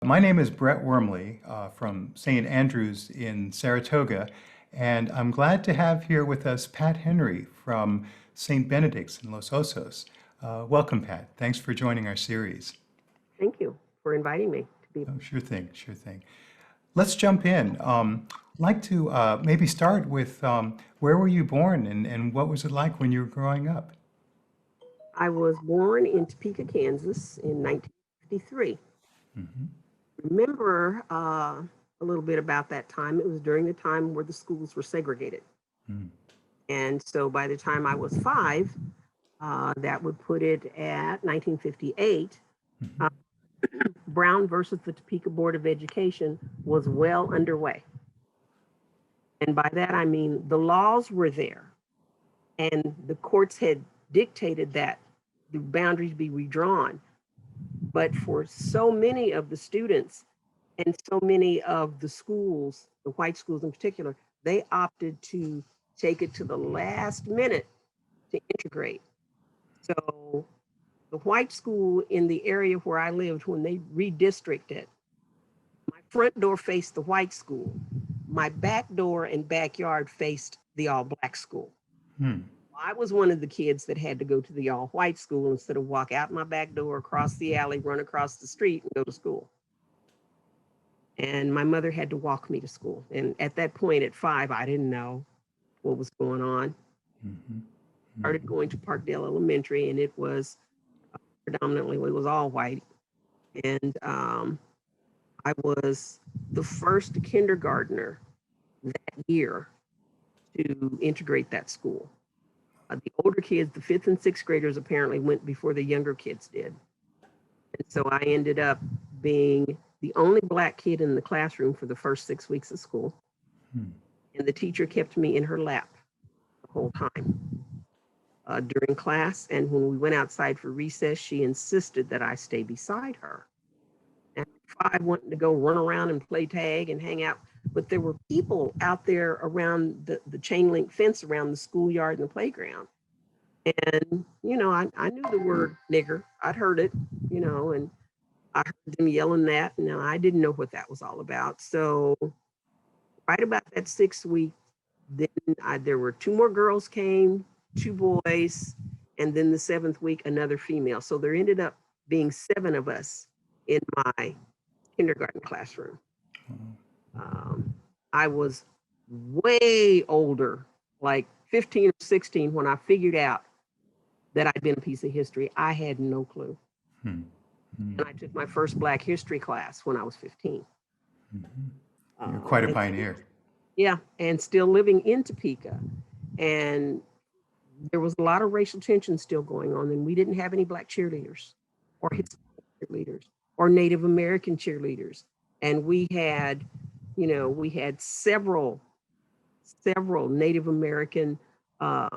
My name is Brett Wormley from St. Andrews in Saratoga, and I'm glad to have here with us Pat Henry from St. Benedict's in Los Osos. Welcome, Pat. Thanks for joining our series. Thank you for inviting me to be. Oh, sure thing, sure thing. Let's jump in. I'd like to maybe start with where were you born and what was it like when you were growing up? I was born in Topeka, Kansas in 1953. Hmm. Remember a little bit about that time. It was during the time where the schools were segregated. Mm. And so by the time I was 5, that would put it at 1958. Hmm. Uh, Brown versus the Topeka Board of Education was well underway. And by that, I mean the laws were there and the courts had dictated that the boundaries be redrawn. But for so many of the students and so many of the schools, the white schools in particular, they opted to take it to the last minute to integrate. So the white school in the area where I lived, when they redistricted, my front door faced the white school. My back door and backyard faced the all black school. Hmm. I was one of the kids that had to go to the all white school instead of walk out my back door, across the alley, run across the street and go to school. And my mother had to walk me to school. And at that point at 5, I didn't know what was going on. Hmm. Started going to Parkdale Elementary, and it was predominantly, it was all white. And I was the first kindergartner that year to integrate that school. The older kids, the 5th and 6th graders, apparently went before the younger kids did. And so I ended up being the only black kid in the classroom for the first 6 weeks of school. Hmm. And the teacher kept me in her lap the whole time during class. And when we went outside for recess, she insisted that I stay beside her. And 5 wanted to go run around and play tag and hang out. But there were people out there around the chain link fence around the schoolyard and the playground. And, you know, I knew the word nigger. I'd heard it, you know, and I heard them yelling that. And I didn't know what that was all about. So right about that 6th week, then there were 2 more girls came, 2 boys, and then the 7th week, another female. So there ended up being 7 of us in my kindergarten classroom. I was way older, like 15 or 16, when I figured out that I'd been a piece of history. I had no clue. Hmm. And I took my first Black history class when I was 15. Mm-hmm. You're quite a pioneer. Yeah, and still living in Topeka. And there was a lot of racial tension still going on, and we didn't have any Black cheerleaders or Hispanic cheerleaders or Native American cheerleaders. And we had, you know, we had several Native American, I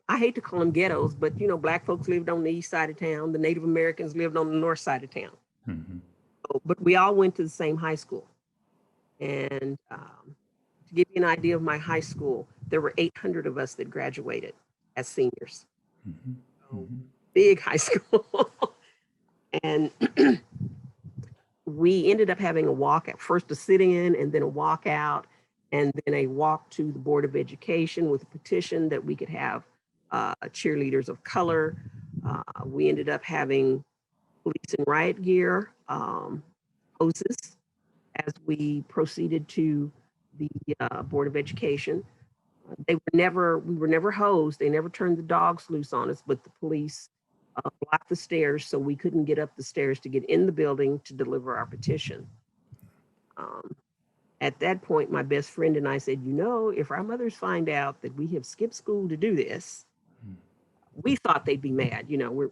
hate to call them ghettos, but, you know, Black folks lived on the east side of town. The Native Americans lived on the north side of town. Mm-hmm. So, but we all went to the same high school. And to give you an idea of my high school, there were 800 of us that graduated as seniors. Mm-hmm. So, big high school. And we ended up having a walk at first, a sit-in and then a walk out, and then a walk to the Board of Education with a petition that we could have cheerleaders of color. We ended up having police and riot gear, hoses, as we proceeded to the Board of Education. We were never hosed. They never turned the dogs loose on us, but the police blocked the stairs so we couldn't get up the stairs to get in the building to deliver our petition. At that point, my best friend and I said, you know, if our mothers find out that we have skipped school to do this, we thought they'd be mad. You know,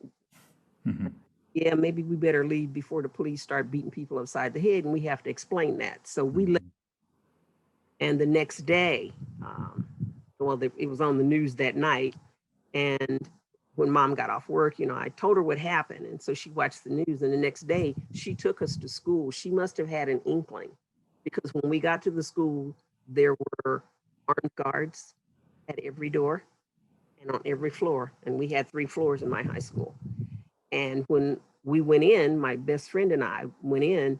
yeah, maybe we better leave before the police start beating people upside the head, and we have to explain that. So we left. And the next day, it was on the news that night. And when Mom got off work, you know, I told her what happened. And so she watched the news, and the next day she took us to school. She must have had an inkling, because when we got to the school, there were armed guards at every door and on every floor. And we had 3 floors in my high school. And when we went in, my best friend and I went in.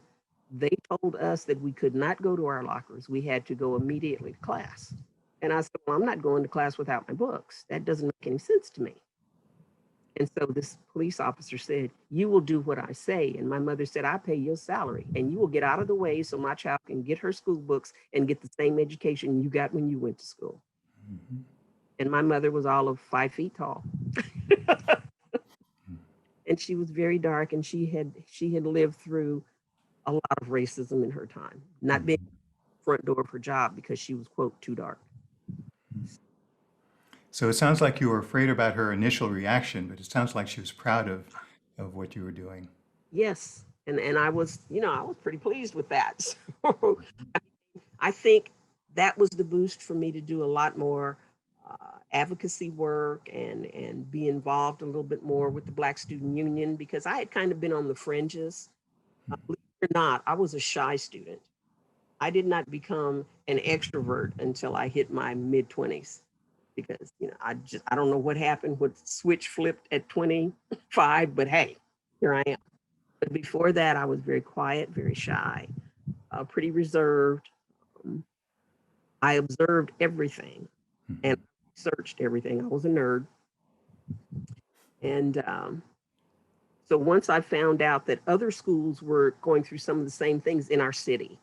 They told us that we could not go to our lockers. We had to go immediately to class. And I said, well, I'm not going to class without my books. That doesn't make any sense to me. And so this police officer said, you will do what I say. And my mother said, I pay your salary and you will get out of the way so my child can get her school books and get the same education you got when you went to school. Mm-hmm. And my mother was all of 5 feet tall. And she was very dark, and she had lived through a lot of racism in her time, not being front door of her job because she was, quote, too dark. So it sounds like you were afraid about her initial reaction, but it sounds like she was proud of what you were doing. Yes. And I was, I was pretty pleased with that. So I think that was the boost for me to do a lot more advocacy work and be involved a little bit more with the Black Student Union, because I had kind of been on the fringes. Believe it or not, I was a shy student. I did not become an extrovert until I hit my mid-20s, because I don't know what happened, what switch flipped at 25, but hey, here I am. But before that, I was very quiet, very shy, pretty reserved. I observed everything and researched everything. I was a nerd. And so once I found out that other schools were going through some of the same things in our city,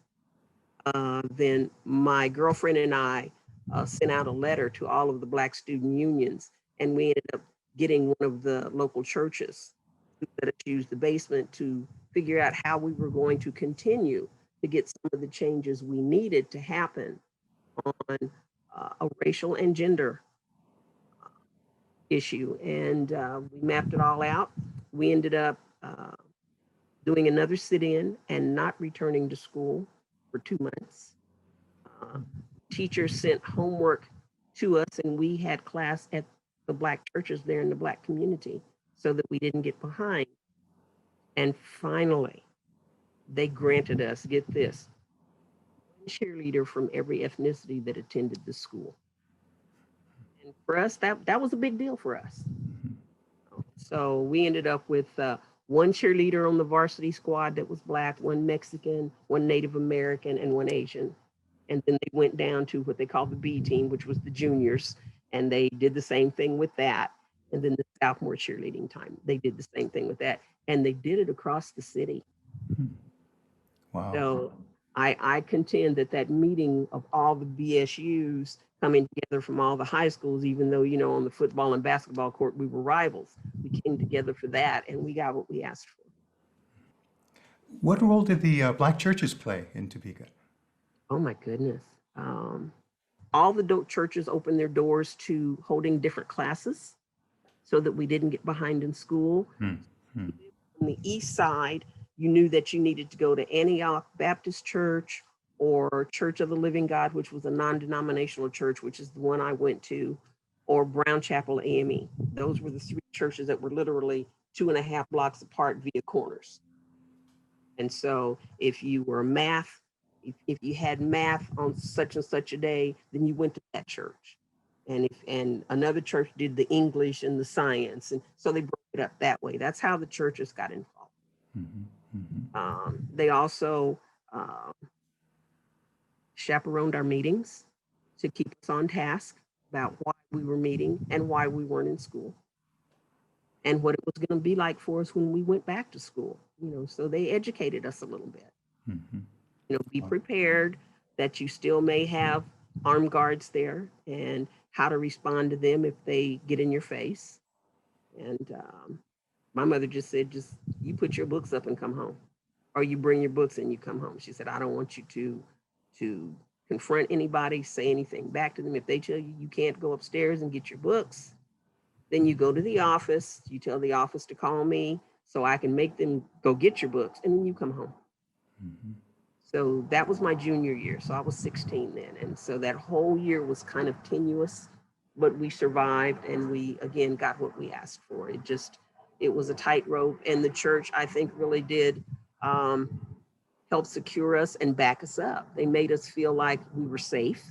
then my girlfriend and I sent out a letter to all of the Black student unions, and we ended up getting one of the local churches to let us use the basement to figure out how we were going to continue to get some of the changes we needed to happen on a racial and gender issue. And we mapped it all out. We ended up doing another sit-in and not returning to school for 2 months. Teachers sent homework to us, and we had class at the Black churches there in the Black community so that we didn't get behind. And finally, they granted us, get this, one cheerleader from every ethnicity that attended the school. And for us, that was a big deal for us. So we ended up with one cheerleader on the varsity squad that was Black, one Mexican, one Native American, and one Asian. And then they went down to what they called the B team, which was the juniors, and they did the same thing with that. And then the sophomore cheerleading time, they did the same thing with that. And they did it across the city. Wow. So I contend that meeting of all the BSUs coming together from all the high schools, even though, on the football and basketball court, we were rivals. We came together for that, and we got what we asked for. What role did the Black churches play in Topeka? Oh my goodness. All the churches opened their doors to holding different classes so that we didn't get behind in school. On the east side, you knew that you needed to go to Antioch Baptist Church or Church of the Living God, which was a non-denominational church, which is the one I went to, or Brown Chapel AME. Those were the 3 churches that were literally 2.5 blocks apart via corners. And so if you were math, if you had math on such and such a day, then you went to that church. And another church did the English and the science. And so they broke it up that way. That's how the churches got involved. They also chaperoned our meetings to keep us on task about why we were meeting and why we weren't in school, and what it was going to be like for us when we went back to school. So they educated us a little bit. Be prepared that you still may have armed guards there, and how to respond to them if they get in your face. And my mother just said, you put your books up and come home, or you bring your books and you come home. She said, I don't want you to confront anybody, say anything back to them. If they tell you you can't go upstairs and get your books, then you go to the office, you tell the office to call me so I can make them go get your books, and then you come home. So that was my junior year. So I was 16 then. And so that whole year was kind of tenuous, but we survived, and we, again, got what we asked for. It was a tightrope, and the church, I think, really did help secure us and back us up. They made us feel like we were safe,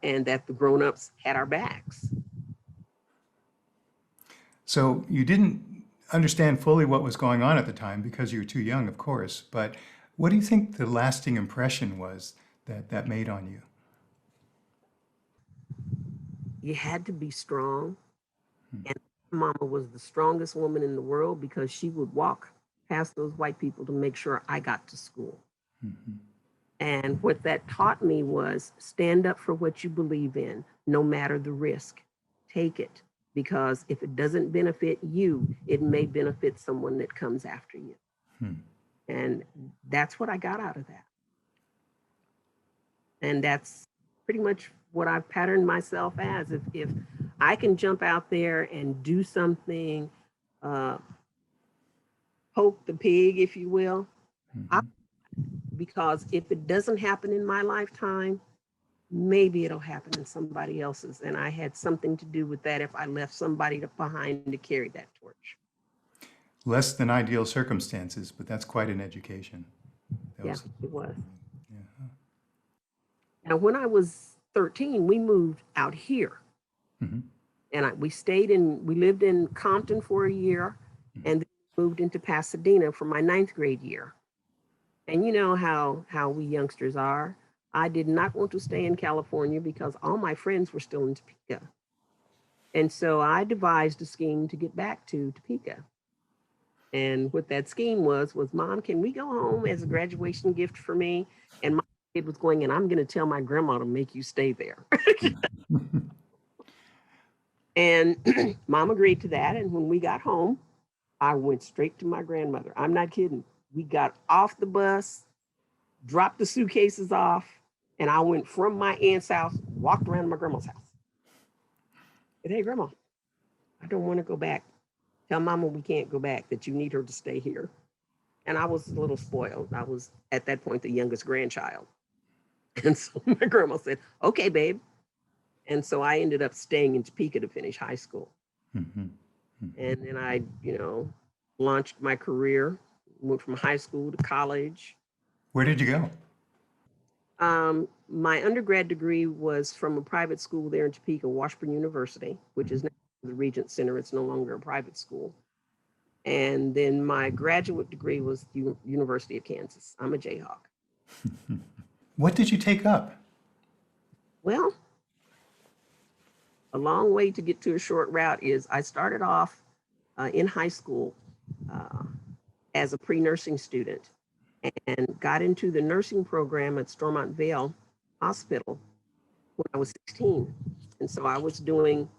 and that the grownups had our backs. So you didn't understand fully what was going on at the time because you were too young, of course. But what do you think the lasting impression was that that made on you? You had to be strong. Hmm. And mama was the strongest woman in the world because she would walk past those white people to make sure I got to school. Mhm. And what that taught me was stand up for what you believe in, no matter the risk. Take it, because if it doesn't benefit you, it may benefit someone that comes after you. Hmm. And that's what I got out of that. And that's pretty much what I've patterned myself as. If I can jump out there and do something, uh, poke the pig, if you will, I, Mhm. because if it doesn't happen in my lifetime, maybe it'll happen in somebody else's. And I had something to do with that if I left somebody behind to carry that torch. Less than ideal circumstances, but that's quite an education. That Yeah, was, it was. yeah. Now, when I was 13, we moved out here. Mhm. And we lived in Compton for a year and then moved into Pasadena for my ninth grade year. And you know how we youngsters are. I did not want to stay in California because all my friends were still in Topeka. And so I devised a scheme to get back to Topeka. And what that scheme was, Mom, can we go home as a graduation gift for me? And my kid was going, and I'm going to tell my grandma to make you stay there. And Mom agreed to that. And when we got home, I went straight to my grandmother. I'm not kidding. We got off the bus, dropped the suitcases off, and I went from my aunt's house, walked around to my grandma's house. I said, hey, grandma, I don't want to go back. Tell mama we can't go back, that you need her to stay here. And I was a little spoiled. I was at that point the youngest grandchild. And so my grandma said, okay, babe. And so I ended up staying in Topeka to finish high school. Mhm. And then I, launched my career, went from high school to college. Where did you go? My undergrad degree was from a private school there in Topeka, Washburn University, which is now the Regent Center. It's no longer a private school. And then my graduate degree was University of Kansas. I'm a Jayhawk. What did you take up? Well, a long way to get to a short route is I started off in high school uh, as a pre-nursing student and got into the nursing program at Stormont Vale Hospital when I was 16. And so I was doing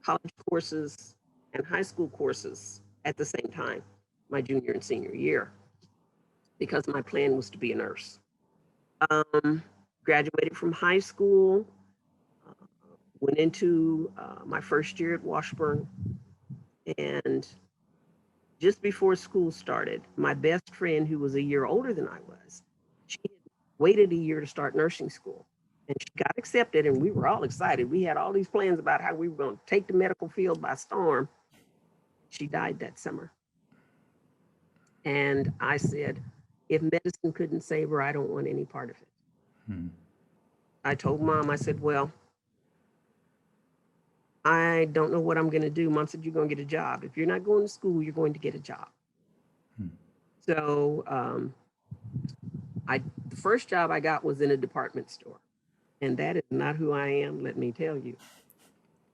college courses and high school courses at the same time, my junior and senior year, because my plan was to be a nurse. Um, Graduated from high school, uh, went into my first year at Washburn, and just before school started, my best friend, who was a year older than I was, she had waited a year to start nursing school. And she got accepted, and we were all excited. We had all these plans about how we were going to take the medical field by storm. She died that summer. And I said, if medicine couldn't save her, I don't want any part of it. Hmm. I told mom, I said, well, I don't know what I'm going to do. Mom said, you're going to get a job. If you're not going to school, you're going to get a job. Hmm. So the first job I got was in a department store. And that is not who I am, let me tell you.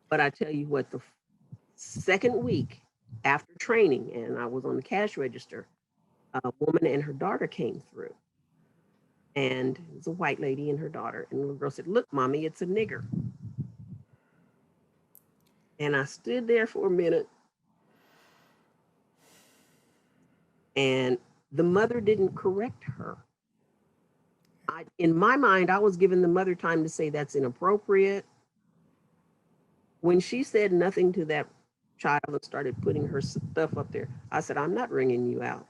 But I tell you what, the second week after training, and I was on the cash register, a woman and her daughter came through. And it was a white lady and her daughter. And the little girl said, look, mommy, it's a nigger. And I stood there for a minute. And the mother didn't correct her. In my mind, I was giving the mother time to say that's inappropriate. When she said nothing to that child and started putting her stuff up there, I said, I'm not ringing you out.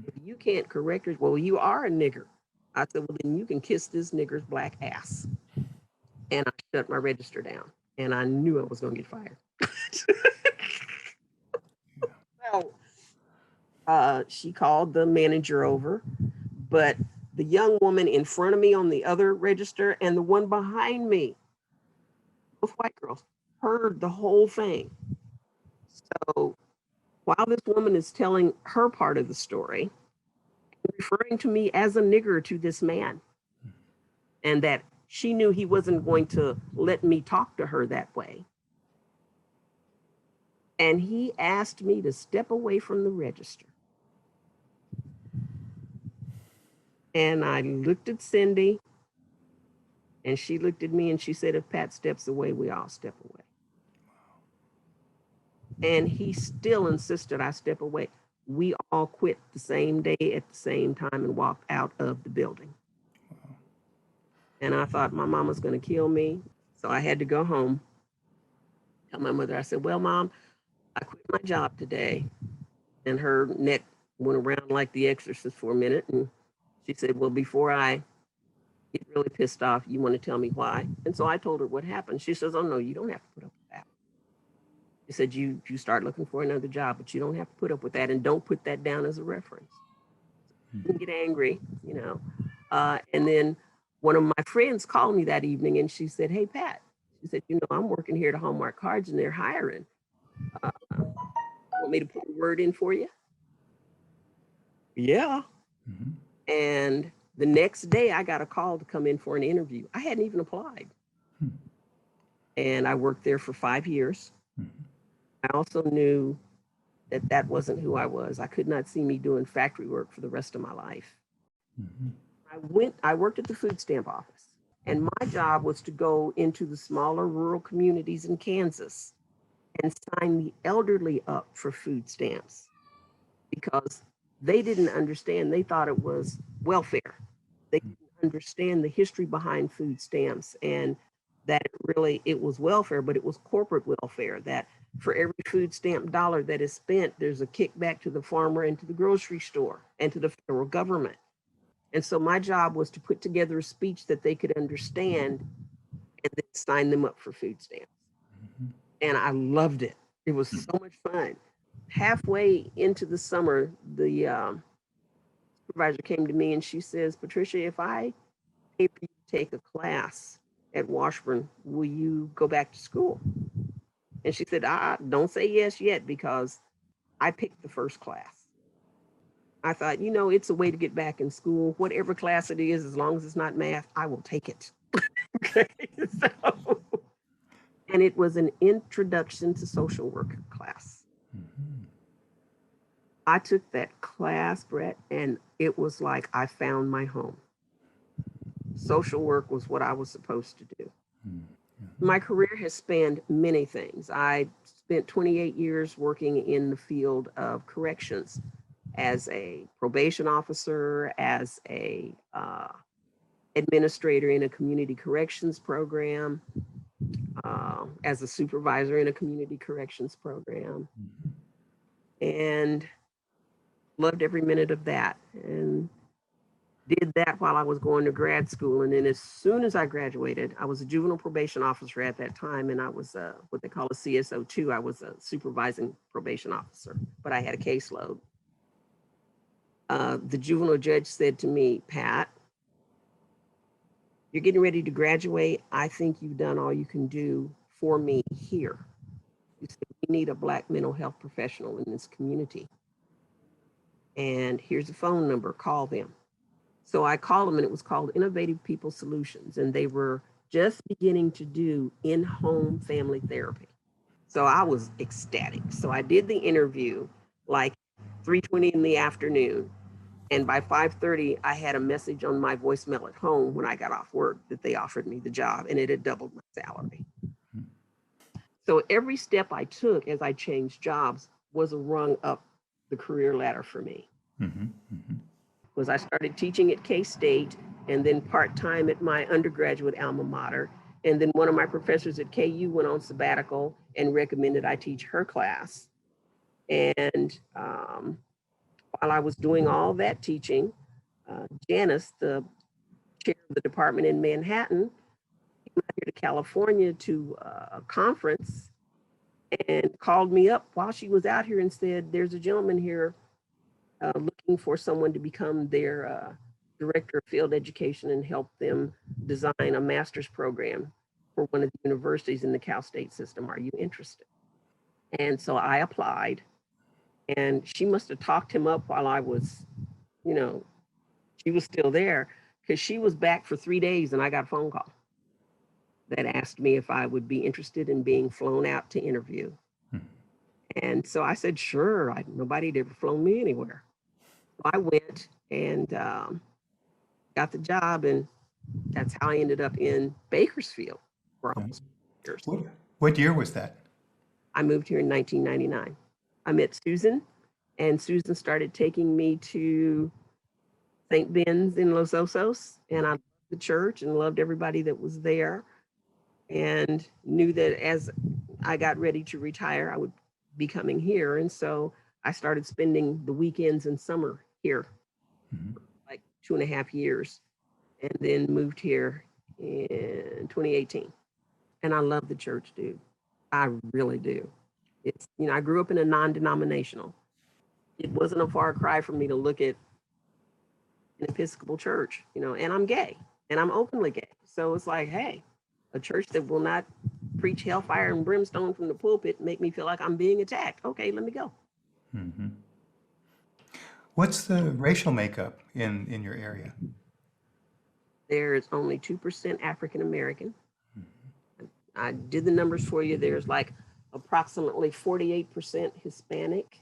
If you can't correct her, well, you are a nigger. I said, well, then you can kiss this nigger's black ass. And I shut my register down. And I knew I was going to get fired. So she called the manager over, but the young woman in front of me on the other register and the one behind me, both white girls, heard the whole thing. So while this woman is telling her part of the story, referring to me as a nigger to this man, and that she knew he wasn't going to let me talk to her that way. And he asked me to step away from the register. And I looked at Cindy, and she looked at me, and she said, if Pat steps away, we all step away. And he still insisted I step away. We all quit the same day at the same time and walked out of the building. And I thought my mom was going to kill me. So I had to go home. Tell my mother, I said, well, Mom, I quit my job today. And her neck went around like the exorcist for a minute. And she said, well, before I get really pissed off, you want to tell me why? And so I told her what happened. She says, oh, no, you don't have to put up with that. She said, you start looking for another job, but you don't have to put up with that. And don't put that down as a reference. I didn't get angry, you know. And then one of my friends called me that evening and she said, hey, Pat, she said, you know, I'm working here at Hallmark Cards and they're hiring. Want me to put a word in for you? Yeah. Mm-hmm. And the next day I got a call to come in for an interview. I hadn't even applied. And I worked there for 5 years. I also knew that that wasn't who I was. I could not see me doing factory work for the rest of my life. I worked at the food stamp office, and my job was to go into the smaller rural communities in Kansas and sign the elderly up for food stamps because they didn't understand. They thought it was welfare. They didn't understand the history behind food stamps and that it was welfare, but it was corporate welfare, that for every food stamp dollar that is spent, there's a kickback to the farmer and to the grocery store and to the federal government. And so my job was to put together a speech that they could understand and then sign them up for food stamps. And I loved it. It was so much fun. Halfway into the summer, the supervisor came to me and she says, Patricia, if I pay for you to take a class at Washburn, will you go back to school? And she said, don't say yes yet because I picked the first class. I thought, you know, it's a way to get back in school. Whatever class it is, as long as it's not math, I will take it. Okay. So, and it was an introduction to social work class. I took that class, Brett, and it was like I found my home. Social work was what I was supposed to do. My career has spanned many things. I spent 28 years working in the field of corrections as a probation officer, as a administrator in a community corrections program, as a supervisor in a community corrections program, and loved every minute of that. And did that while I was going to grad school. And then as soon as I graduated, I was a juvenile probation officer at that time. And I was what they call a CSO2. I was a supervising probation officer, but I had a caseload. The juvenile judge said to me, Pat, you're getting ready to graduate. I think you've done all you can do for me here. He said, we need a Black mental health professional in this community. And here's a phone number, call them. So I called them and it was called Innovative People Solutions. And they were just beginning to do in-home family therapy. So I was ecstatic. So I did the interview like 3:20 in the afternoon. And by 5:30, I had a message on my voicemail at home when I got off work that they offered me the job and it had doubled my salary. So every step I took as I changed jobs was a rung up the career ladder for me. Was I started teaching at K-State and then part-time at my undergraduate alma mater. And then one of my professors at KU went on sabbatical and recommended I teach her class. And while I was doing all that teaching, Janice, the chair of the department in Manhattan, came out here to California to a conference and called me up while she was out here and said, there's a gentleman here looking for someone to become their director of field education and help them design a master's program for one of the universities in the Cal State system. Are you interested? And so I applied And she must have talked him up while I was, you know, she was still there, because she was back for 3 days and I got a phone call that asked me if I would be interested in being flown out to interview. And so I said, sure. Nobody had ever flown me anywhere. So I went and got the job, and that's how I ended up in Bakersfield for almost 4 years. What year was that? I moved here in 1999. I met Susan, and Susan started taking me to St. Ben's in Los Osos, and I loved the church and loved everybody that was there, and knew that as I got ready to retire, I would be coming here. And so I started spending the weekends and summer here, like 2.5 years, and then moved here in 2018. And I love the church, dude. I really do. It's, I grew up in a non-denominational. It wasn't a far cry for me to look at an Episcopal church, and I'm gay and I'm openly gay. So it's like, hey, a church that will not preach hellfire and brimstone from the pulpit, make me feel like I'm being attacked. Okay, let me go. What's the racial makeup in your area? There's only 2% African American. I did the numbers for you. There's like approximately 48% Hispanic,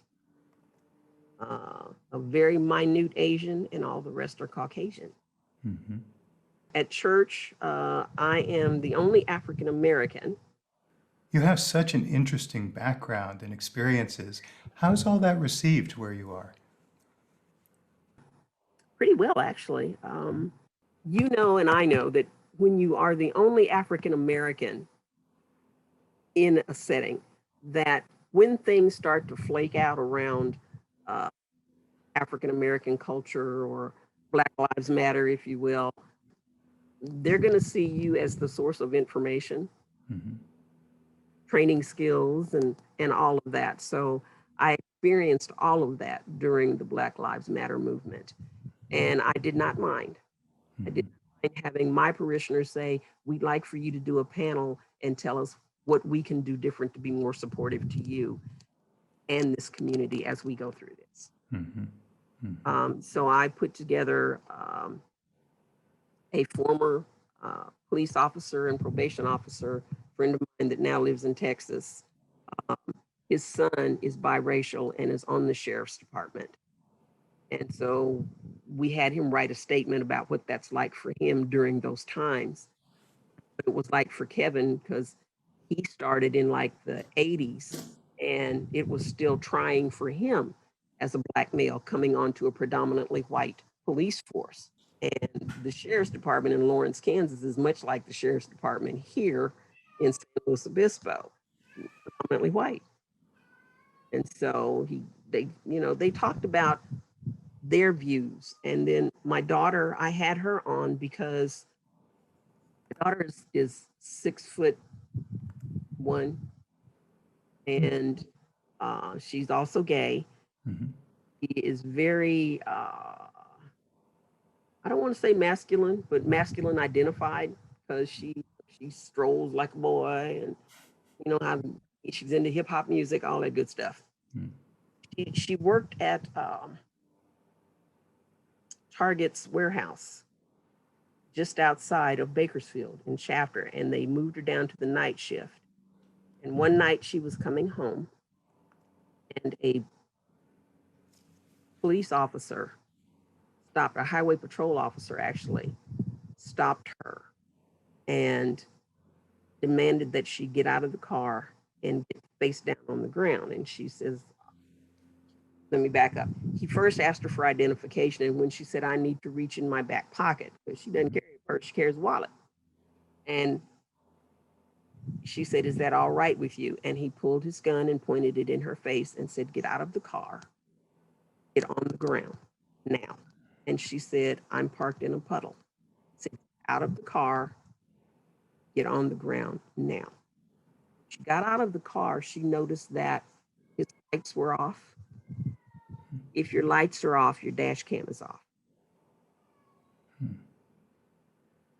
a very minute Asian, and all the rest are Caucasian. At church, I am the only African American. You have such an interesting background and experiences. How's all that received where you are? Pretty well, actually. And I know that when you are the only African American in a setting, that when things start to flake out around African American culture or Black Lives Matter, if you will, they're going to see you as the source of information, training skills, and all of that. So I experienced all of that during the Black Lives Matter movement, and I did not mind. I did not mind having my parishioners say, we'd like for you to do a panel and tell us what we can do different to be more supportive to you and this community as we go through this. So I put together a former police officer and probation officer, friend of mine that now lives in Texas. His son is biracial and is on the sheriff's department. And so we had him write a statement about what that's like for him during those times. But it was like for Kevin, because he started in like the 80s, and it was still trying for him as a Black male coming onto a predominantly white police force. And the sheriff's department in Lawrence, Kansas is much like the sheriff's department here in San Luis Obispo, predominantly white. And so they talked about their views. And then my daughter, I had her on because my daughter is 6'1", and she's also gay. She is very, I don't want to say masculine, but masculine identified, because she strolls like a boy, and how she's into hip hop music, all that good stuff. She worked at Target's warehouse just outside of Bakersfield in Shafter, and they moved her down to the night shift. And one night she was coming home, and a police officer stopped, a highway patrol officer actually stopped her and demanded that she get out of the car and get face down on the ground. And she says, let me back up. He first asked her for identification, and when she said, I need to reach in my back pocket, because she doesn't carry a purse, she carries a wallet. And she said, is that all right with you? And he pulled his gun and pointed it in her face and said, get out of the car, get on the ground now. And she said, I'm parked in a puddle. He said, out of the car, get on the ground now. She got out of the car. She noticed that his lights were off. If your lights are off, your dash cam is off.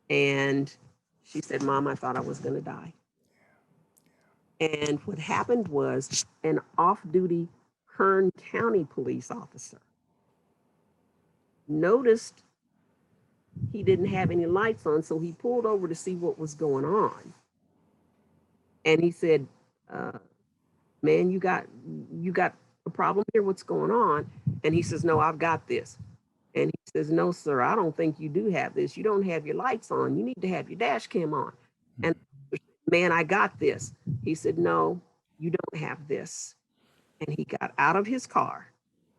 And she said, Mom, I thought I was going to die. And what happened was an off-duty Kern County police officer noticed he didn't have any lights on, so he pulled over to see what was going on. And he said, man, you got a problem here, what's going on? And he says, no, I've got this. And he says, no, sir, I don't think you do have this. You don't have your lights on. You need to have your dash cam on. And man, I got this. He said, no, you don't have this. And he got out of his car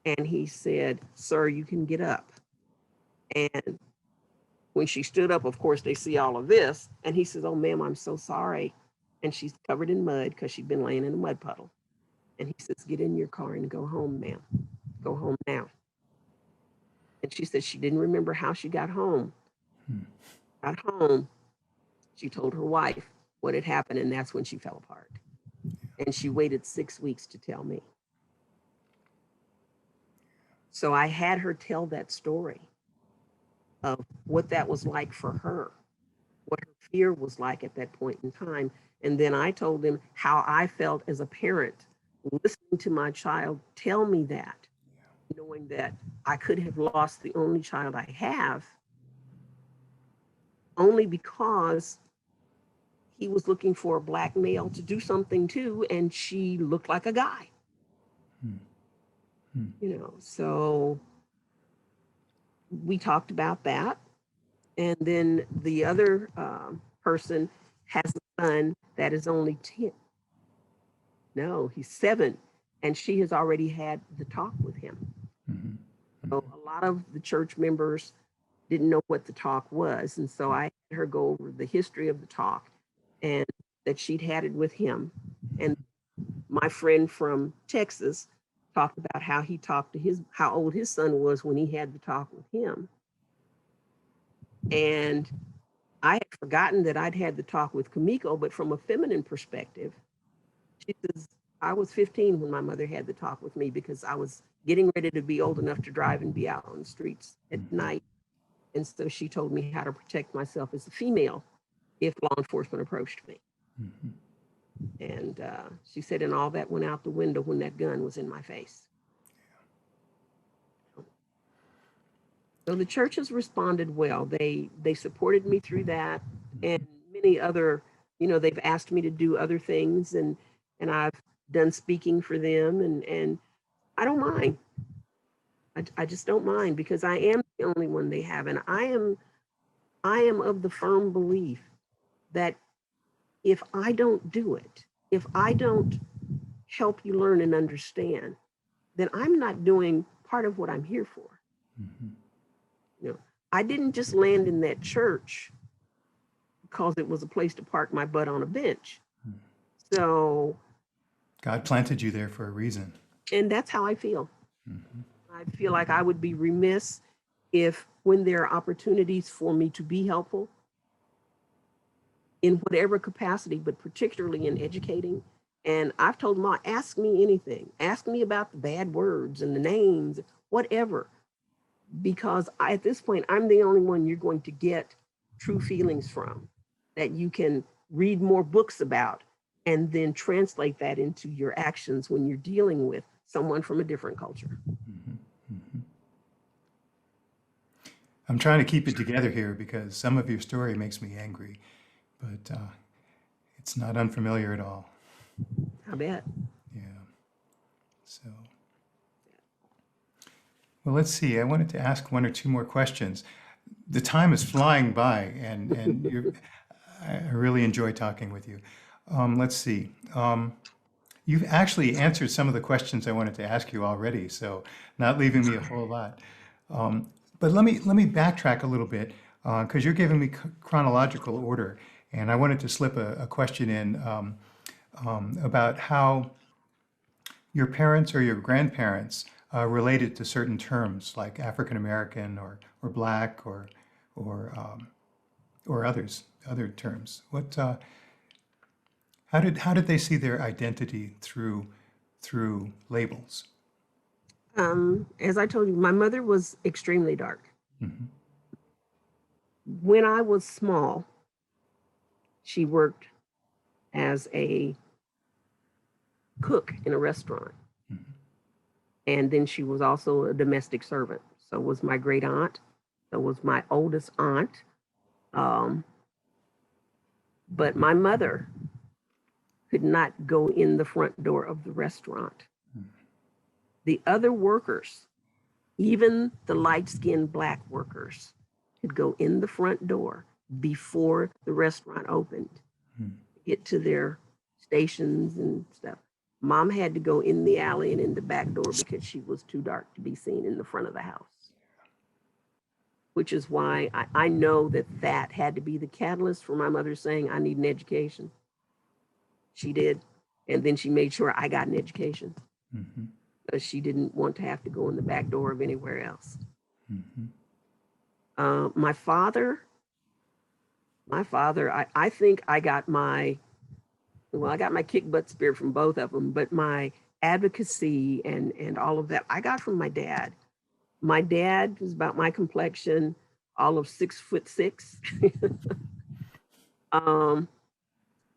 and he said, sir, you can get up. And when she stood up, of course, they see all of this. And he says, oh, ma'am, I'm so sorry. And she's covered in mud because she'd been laying in a mud puddle. And he says, get in your car and go home, ma'am. Go home now. And she said she didn't remember how she got home. Got home, she told her wife what had happened, and that's when she fell apart. And she waited 6 weeks to tell me. So I had her tell that story of what that was like for her, what her fear was like at that point in time. And then I told him how I felt as a parent listening to my child tell me that, knowing that I could have lost the only child I have only because he was looking for a Black male to do something to, and she looked like a guy. You know, so we talked about that. And then the other person has a son that is only 10. No, he's 7. And she has already had the talk with him. So a lot of the church members didn't know what the talk was. And so I had her go over the history of the talk and that she'd had it with him. And my friend from Texas talked about how he talked to how old his son was when he had the talk with him. And I had forgotten that I'd had the talk with Kamiko, but from a feminine perspective, she says, I was 15 when my mother had the talk with me because I was getting ready to be old enough to drive and be out on the streets at night. And so she told me how to protect myself as a female if law enforcement approached me. And she said, and all that went out the window when that gun was in my face. So the church has responded well. They supported me through that, and many other, you know, they've asked me to do other things, and I've done speaking for them, and I don't mind. I just don't mind because I am the only one they have, and I am of the firm belief that if I don't do it, if I don't help you learn and understand, then I'm not doing part of what I'm here for. You know, I didn't just land in that church because it was a place to park my butt on a bench. So God planted you there for a reason. And that's how I feel. I feel like I would be remiss if, when there are opportunities for me to be helpful in whatever capacity, but particularly in educating. And I've told them, ask me anything. Ask me about the bad words and the names, whatever. Because at this point, I'm the only one you're going to get true feelings from, that you can read more books about and then translate that into your actions when you're dealing with someone from a different culture. I'm trying to keep it together here because some of your story makes me angry, but it's not unfamiliar at all. I bet. Yeah. So, well, let's see. I wanted to ask one or two more questions. The time is flying by, and I really enjoy talking with you. Let's see. You've actually answered some of the questions I wanted to ask you already, so not leaving me a whole lot. But let me backtrack a little bit because you're giving me chronological order, and I wanted to slip a question in about how your parents or your grandparents related to certain terms like African American or Black or other terms. How did they see their identity through labels? As I told you, my mother was extremely dark. When I was small, she worked as a cook in a restaurant. And then she was also a domestic servant. So was my great aunt. So was my oldest aunt. But my mother could not go in the front door of the restaurant. The other workers, even the light-skinned Black workers, could go in the front door before the restaurant opened, get to their stations and stuff. Mom had to go in the alley and in the back door because she was too dark to be seen in the front of the house. Which is why I know that had to be the catalyst for my mother saying, I need an education. She did. And then she made sure I got an education. Because she didn't want to have to go in the back door of anywhere else. My father, I think I got my kick butt spirit from both of them, but my advocacy and all of that, I got from my dad. My dad was about my complexion, all of 6'6".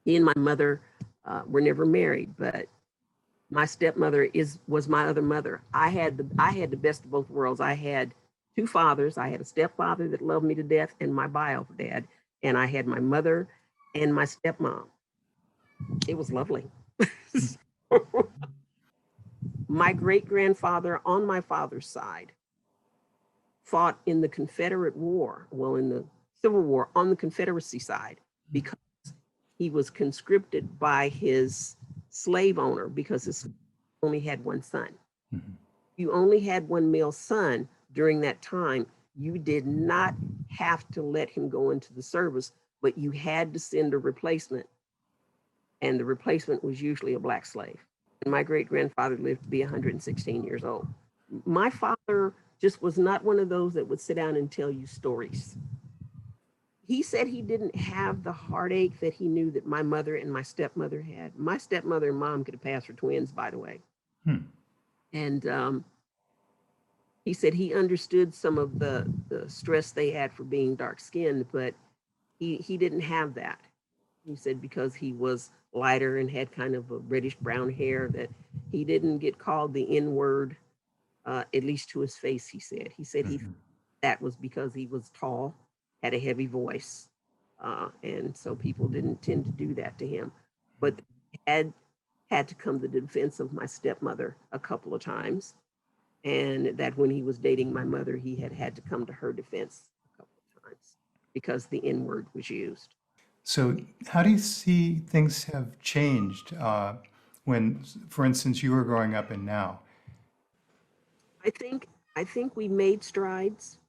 He and my mother were never married, but my stepmother was my other mother. I had the best of both worlds. I had two fathers. I had a stepfather that loved me to death and my bio dad, and I had my mother and my stepmom. It was lovely. My great-grandfather on my father's side fought in the Confederate War, in the Civil War on the Confederacy side, because he was conscripted by his slave owner because his only had one son. You only had one male son during that time. You did not have to let him go into the service, but you had to send a replacement. And the replacement was usually a Black slave. And my great-grandfather lived to be 116 years old. My father just was not one of those that would sit down and tell you stories. He said he didn't have the heartache that he knew that my mother and my stepmother had. My stepmother and mom could have passed for twins, by the way. And he said he understood some of the stress they had for being dark-skinned, but he didn't have that. He said because he was lighter and had kind of a reddish brown hair that he didn't get called the N-word, at least to his face, he said. He said that was because he was tall, had a heavy voice, and so people didn't tend to do that to him. But had to come to the defense of my stepmother a couple of times, and that when he was dating my mother, he had to come to her defense a couple of times because the N-word was used. So how do you see things have changed when, for instance, you were growing up and now? I think we made strides,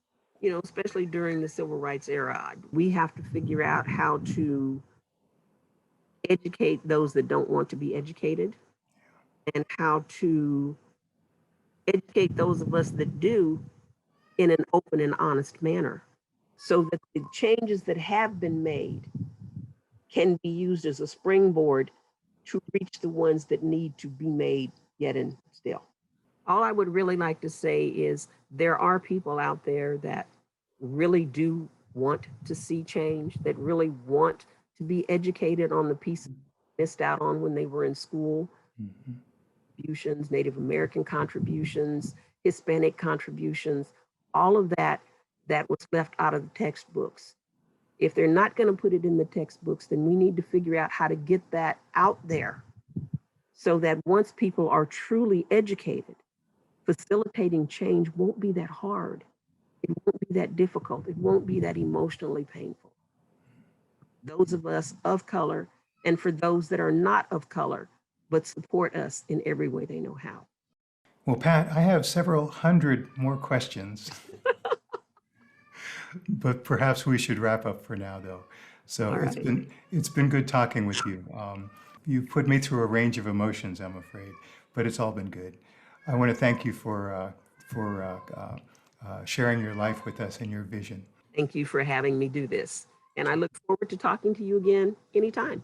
especially during the civil rights era. We have to figure out how to educate those that don't want to be educated and how to educate those of us that do in an open and honest manner so that the changes that have been made can be used as a springboard to reach the ones that need to be made yet and still. All I would really like to say is there are people out there that really do want to see change, that really want to be educated on the pieces they missed out on when they were in school. Contributions, Native American contributions, Hispanic contributions, all of that was left out of the textbooks. If they're not going to put it in the textbooks, then we need to figure out how to get that out there so that once people are truly educated, facilitating change won't be that hard. It won't be that difficult. It won't be that emotionally painful. Those of us of color, and for those that are not of color, but support us in every way they know how. Well, Pat, I have several hundred more questions, but perhaps we should wrap up for now, though. So it's been good talking with you. You've put me through a range of emotions, I'm afraid, but it's all been good. I want to thank you for sharing your life with us and your vision. Thank you for having me do this. And I look forward to talking to you again anytime.